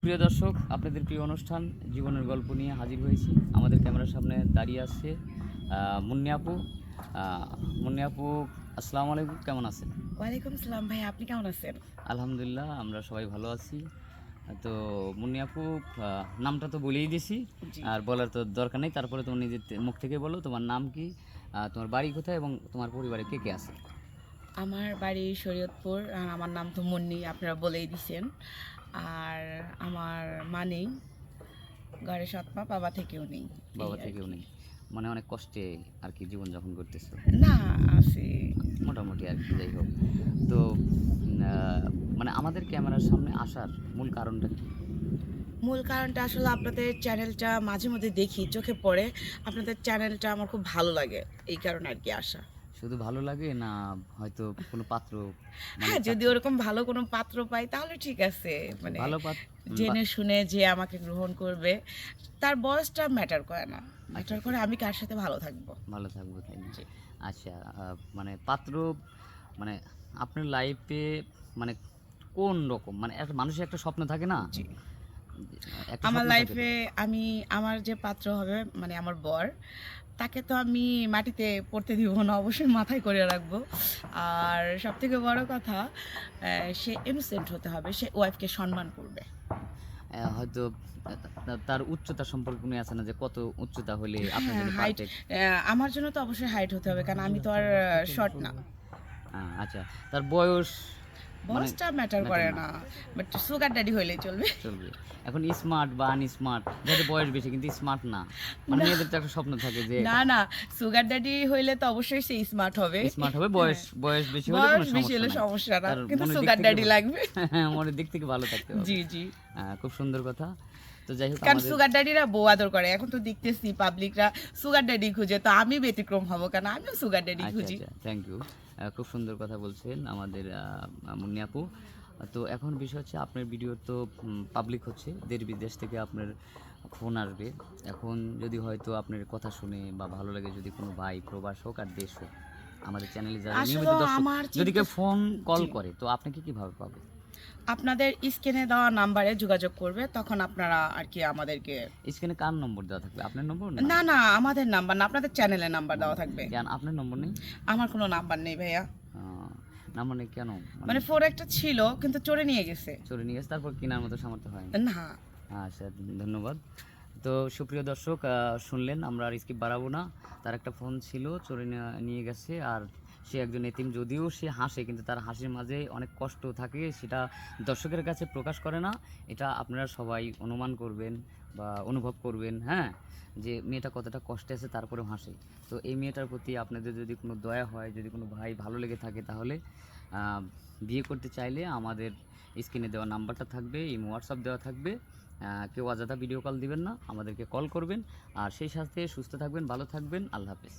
প্রিয় দর্শক, আপনাদের প্রিয় অনুষ্ঠান জীবনের গল্প নিয়ে হাজির হয়েছি। আমাদের ক্যামেরার সামনে দাঁড়িয়ে আছে মুন্নি আপু। মুন্নি আপু, আসসালামু আলাইকুম, কেমন আছেন? ওয়ালাইকুম সালাম ভাই, আপনি কেমন আছেন? আলহামদুলিল্লাহ, আমরা সবাই ভালো আছি। তো মুন্নি আপু, নামটা তো বলেই দিছি, জি। আর বলার তো দরকার নেই। তারপরে তোমার নিজের মুখ থেকে বলো তোমার নাম কি, তোমার বাড়ি কোথায় এবং তোমার পরিবারে কে কে আছে? আমার বাড়ি শরীয়তপুর, আর আমার নাম তো মুন্নি, আপনারা বলেই দিছেন। আর আমার মা নেই, ঘরে সৎ মা, বাবা থেকেও নেই। এই বাবা আর থেকেও কি। নেই, মানে অনেক কষ্টে আর কি জীবনযাপন করতেছো? না, আছে। মোটামুটি আর কি, যাই হোক। তো মানে আমাদের ক্যামেরার সামনে আসার মূল কারণটা কি? মূল কারণটা আসলে আপনাদের চ্যানেলটা মাঝে মধ্যে দেখি, চোখে পড়ে। আপনাদের চ্যানেলটা আমার খুব ভালো লাগে, এই কারণে আর কি আসা। শুধু ভালো লাগে না হয়তো কোনো পাত্র মানে হ্যাঁ, যদি চাচ্ছেন? ওরকম ভালো কোনো পাত্র পাই তাহলে ঠিক আছে। আচ্ছা, মানে ভালো জেনে শুনে যে আমাকে গ্রহণ করবে, তার বয়সটা ম্যাটার করে না। আচ্ছা ম্যাটার আচ্ছা, করে আমি কার সাথে ভালো থাকবো। ভালো থাকবো, তাই না? জি। আচ্ছা, মানে পাত্র, মানে আপনার লাইফে মানে কোন রকম, মানে একটা মানুষের একটা স্বপ্ন থাকে না? জি। একটা আমার স্বপ্ন থাকে তো। লাইফে আমার যে পাত্র হবে, মানে আমার বর, তাকে তো আমি মাটিতে পড়তে দিব না, অবশ্যই মাথায় করে রাখবো। আর সবথেকে বড় কথা, সে ইনোসেন্ট হতে হবে, সে ওয়াইফকে সম্মান করবে। হয়তো তার উচ্চতা সম্পর্কে কোনো আছে না, যে কত উচ্চতা হলে আপনার হ্যাঁ, জন্য হাইট। পারফেক্ট? আমার জন্য তো অবশ্যই হাইট হতে হবে, কারণ আমি তো আর শর্ট না। আচ্ছা, তার বয়স মানে বয়সটা ম্যাটার ম্যাটার করে না, না, বাট সুগার ড্যাডি হইলেই চলবে। চলবে। এখন স্মার্ট বা আনস্মার্ট, যাদের বয়স বেশি কিন্তু স্মার্ট না, মানে না, মেয়েদের তো একটা স্বপ্ন থাকে যে না, না, সুগার ড্যাডি হইলে তো অবশ্যই সে স্মার্ট হবে। স্মার্ট হবে, হ্যাঁ, বয়স বেশি হলে কোনো বয়স বেশি সমস্যা হলে নাই। সমস্যা না, তার কিন্তু মনের দিক সুগার থেকে ড্যাডি লাগবে। মনের দিক থেকে ভালো থাকতে হবে। জি, জি। খুব সুন্দর কথা। তো যাই হোক, কারণ আমাদের সুগার ড্যাডিরা বউ আদর করে, এখন তো দেখতেছি পাবলিকরা সুগার ড্যাডি খুঁজে, তো আমি ব্যতিক্রম হব কেন, আমিও সুগার ড্যাডি আচ্ছা খুঁজি। আচ্ছা, থ্যাংক ইউ। খুব সুন্দর কথা বলছেন আমাদের মুন্নি আপু। তো এখন বিষয় হচ্ছে, আপনার ভিডিও তো পাবলিক হচ্ছে, দেশ বিদেশ থেকে আপনার ফোন আসবে। এখন যদি হয়তো আপনার কথা শুনে বা ভালো লাগে, যদি কোনো ভাই প্রবাস হোক আর দেশ হোক, আমাদের চ্যানেলে যারা আসলে নিয়মিত দর্শক আমার যদি চিন্তা। কেউ ফোন কল জি। করে, তো আপনাকে কিভাবে পাবে? আপনাদের স্ক্রিনে দেওয়া নাম্বারে যোগাযোগ করবে, তখন আপনারা আর কি আমাদেরকে। স্ক্রিনে কার নম্বর দেওয়া থাকবে, আপনার নম্বর না? না, না, আমাদের নাম্বার না, আপনাদের চ্যানেলের নাম্বার দেওয়া থাকবে। কেন আপনার নম্বর নেই? আমার কোনো নাম্বার নেই ভাইয়া। নাম্বার নেই কেন? মানে মানে ফোন একটা ছিল, কিন্তু চোরে নিয়ে গেছে। চলে নিয়ে গেছে, তারপর কেনার মতো সামর্থ্য হয়নি? না। আচ্ছা, ধন্যবাদ। তো সুপ্রিয় দর্শক, শুনলেন, আমরা আর স্কিপ বাড়াবো না। তার একটা ফোন ছিল, চোরে নিয়ে গেছে। আর সে একজন এতিম, যদিও সে হাসে, কিন্তু তার হাসির মাঝে অনেক কষ্ট থাকে, সেটা দর্শকের কাছে প্রকাশ করে না। এটা আপনারা সবাই অনুমান করবেন বা অনুভব করবেন, হ্যাঁ, যে মেয়েটা কতটা কষ্টে আছে তারপরেও হাসে। তো এই মেয়েটার প্রতি আপনাদের যদি কোনো দয়া হয়, যদি কোনো ভাই ভালো লেগে থাকে, তাহলে বিয়ে করতে চাইলে আমাদের স্ক্রিনে দেওয়া নাম্বারটা থাকবে, এই হোয়াটসঅ্যাপ দেওয়া থাকবে। কেউ অযথা ভিডিও কল দিবেন না, আমাদেরকে কল করবেন। আর সেই সাথে সুস্থ থাকবেন, ভালো থাকবেন। আল্লাহ হাফেজ।